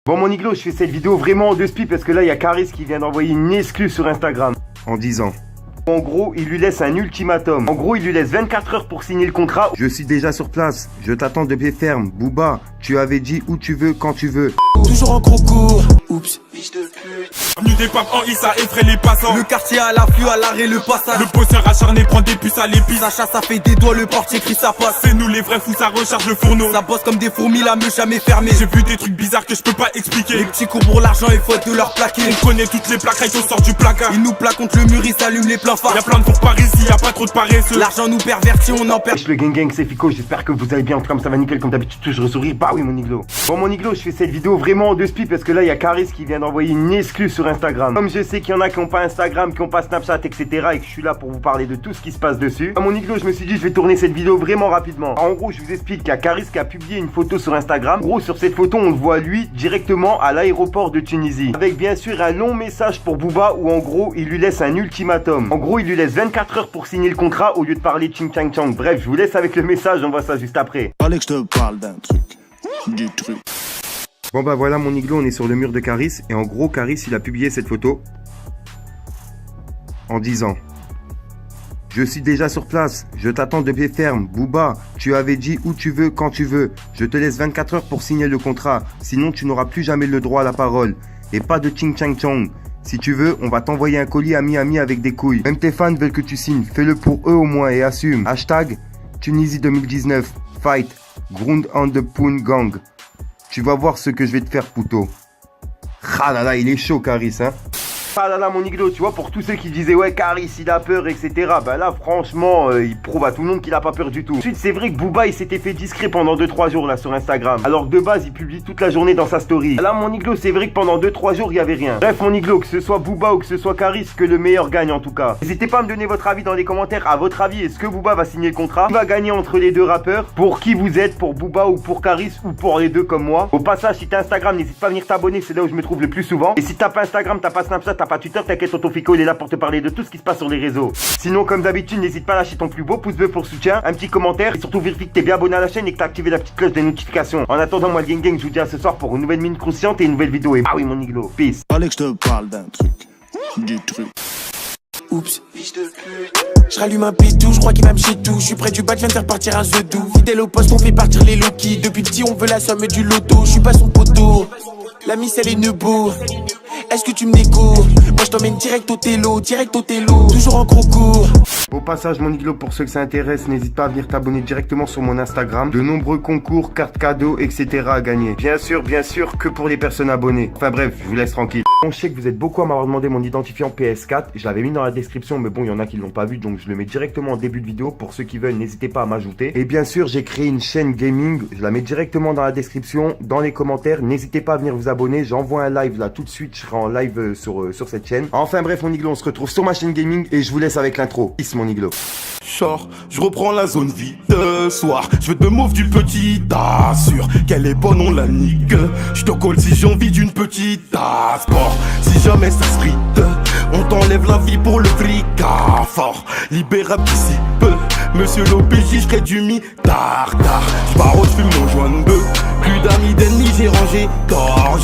Bon mon Iglo, je fais cette vidéo vraiment en deux speed parce que là il y a Caris qui vient d'envoyer une exclue sur Instagram en disant en gros il lui laisse un ultimatum. En gros il lui laisse 24 heures pour signer le contrat. Je suis déjà sur place, je t'attends de pied ferme. Booba, tu avais dit où tu veux, quand tu veux. Toujours en gros cours. Oups, fiche de pute. Avenue des papes en I, ça effraie les passants. Le quartier à l'afflux, à l'arrêt, le passage. Le bosseur acharné prend des puces à l'épice. Ça chasse, ça fait des doigts, le portier crie ça passe. C'est nous les vrais fous, ça recharge le fourneau. Ça bosse comme des fourmis, la meule jamais fermée. J'ai vu des trucs bizarres que je peux pas expliquer. Les petits cours pour l'argent, il faut être de leur plaquer. On connaît toutes les plaques, on sort du placard. Ils nous plaquent contre le mur, ils s'allument les pleins phares. Y'a plein de fours par ici, y'a pas trop de paresseux. L'argent nous pervertit, on en perd. Wesh le gang c'est Fico, j'espère que vous allez bien. En tout cas ça va nickel comme d'habitude, toujours le sourire. Bah oui mon Iglo. Bon mon Iglo, je fais cette vidéo vraiment en deux speed parce que là il y a Caris qui vient d'envoyer une exclue sur Instagram. Comme je sais qu'il y en a qui ont pas Instagram, qui ont pas Snapchat, etc. et que je suis là pour vous parler de tout ce qui se passe dessus. À mon Iglo, je me suis dit je vais tourner cette vidéo vraiment rapidement. En gros, je vous explique qu'il y a Caris qui a publié une photo sur Instagram. En gros, sur cette photo, on le voit lui directement à l'aéroport de Tunisie. Avec bien sûr un long message pour Booba où en gros, il lui laisse un ultimatum. En gros, il lui laisse 24 heures pour signer le contrat au lieu de parler ching chang chang. Bref, je vous laisse avec le message, on voit ça juste après. Fallait que je te parle d'un truc. Du truc. Bon bah voilà mon Iglo, on est sur le mur de Caris. Et en gros, Caris, il a publié cette photo en disant je suis déjà sur place, je t'attends de pied ferme. Booba, tu avais dit où tu veux, quand tu veux. Je te laisse 24 heures pour signer le contrat. Sinon, tu n'auras plus jamais le droit à la parole. Et pas de ching chang chong. Si tu veux, on va t'envoyer un colis à Miami avec des couilles. Même tes fans veulent que tu signes. Fais-le pour eux au moins et assume. Hashtag Tunisie 2019. Fight. Ground on the Poon Gang. Tu vas voir ce que je vais te faire, puto. Ah là là, il est chaud, Caris, hein. Ah là là mon Iglo, tu vois, pour tous ceux qui disaient ouais Caris il a peur etc, bah là franchement il prouve à tout le monde qu'il a pas peur du tout. Ensuite c'est vrai que Booba il s'était fait discret pendant 2-3 jours là sur Instagram, alors que de base il publie toute la journée dans sa story. Là mon Iglo c'est vrai que pendant 2-3 jours il y avait rien. Bref mon Iglo, que ce soit Booba ou que ce soit Caris, que le meilleur gagne en tout cas. N'hésitez pas à me donner votre avis dans les commentaires. À votre avis, est-ce que Booba va signer le contrat? Qui va gagner entre les deux rappeurs? Pour qui vous êtes? Pour Booba ou pour Caris ou pour les deux comme moi? Au passage si t'as Instagram n'hésite pas à venir t'abonner, c'est là où je me trouve le plus souvent. Et si t'as pas Instagram, t'as pas Snapchat, t'as pas Twitter, t'inquiète tonton Fico il est là pour te parler de tout ce qui se passe sur les réseaux. Sinon comme d'habitude n'hésite pas à lâcher ton plus beau pouce bleu pour soutien, un petit commentaire et surtout vérifie que t'es bien abonné à la chaîne et que t'as activé la petite cloche des notifications. En attendant moi le gang je vous dis à ce soir pour une nouvelle minute croustillante et une nouvelle vidéo. Et bah oui mon Iglo, peace. Fallait que je te parle d'un truc. Du truc. Oups, fiche de pute. Je rallume un pitou, je crois qu'il va me chier tout. Je suis près du bac, je viens de faire partir un jeu doux. Fidèle au poste, on fait partir les low-key. Depuis petit, on veut la somme du loto. Je suis pas son poteau. La miss, elle est nebo. Est-ce que tu me découvres? Moi je t'emmène direct au télo, toujours en gros cours. Au passage mon Iglo, pour ceux que ça intéresse, n'hésite pas à venir t'abonner directement sur mon Instagram. De nombreux concours, cartes cadeaux, etc. à gagner. Bien sûr, que pour les personnes abonnées. Enfin bref, je vous laisse tranquille. Bon, je sais que vous êtes beaucoup à m'avoir demandé mon identifiant PS4. Je l'avais mis dans la description, mais bon, il y en a qui l'ont pas vu, donc je le mets directement en début de vidéo. Pour ceux qui veulent, n'hésitez pas à m'ajouter. Et bien sûr, j'ai créé une chaîne gaming. Je la mets directement dans la description, dans les commentaires. N'hésitez pas à venir vous abonner. J'envoie un live là tout de suite. Je serai en live sur cette chaîne. Enfin bref, mon Iglo, on se retrouve sur ma chaîne gaming et je vous laisse avec l'intro. Peace, mon Iglo. Sors, je reprends la zone vide soir. Je veux te move du petit, t'assure qu'elle est bonne, on la nique. Je te colle si j'ai envie d'une petite sport. Si jamais ça se frite, on t'enlève la vie pour le fric. Fort, libérable d'ici peu. Monsieur l'OPJ, je ferai du mi-tard. J'barre, je fume mon joint de. Plus d'amis, d'ennemis, j'ai rangé. Gorge,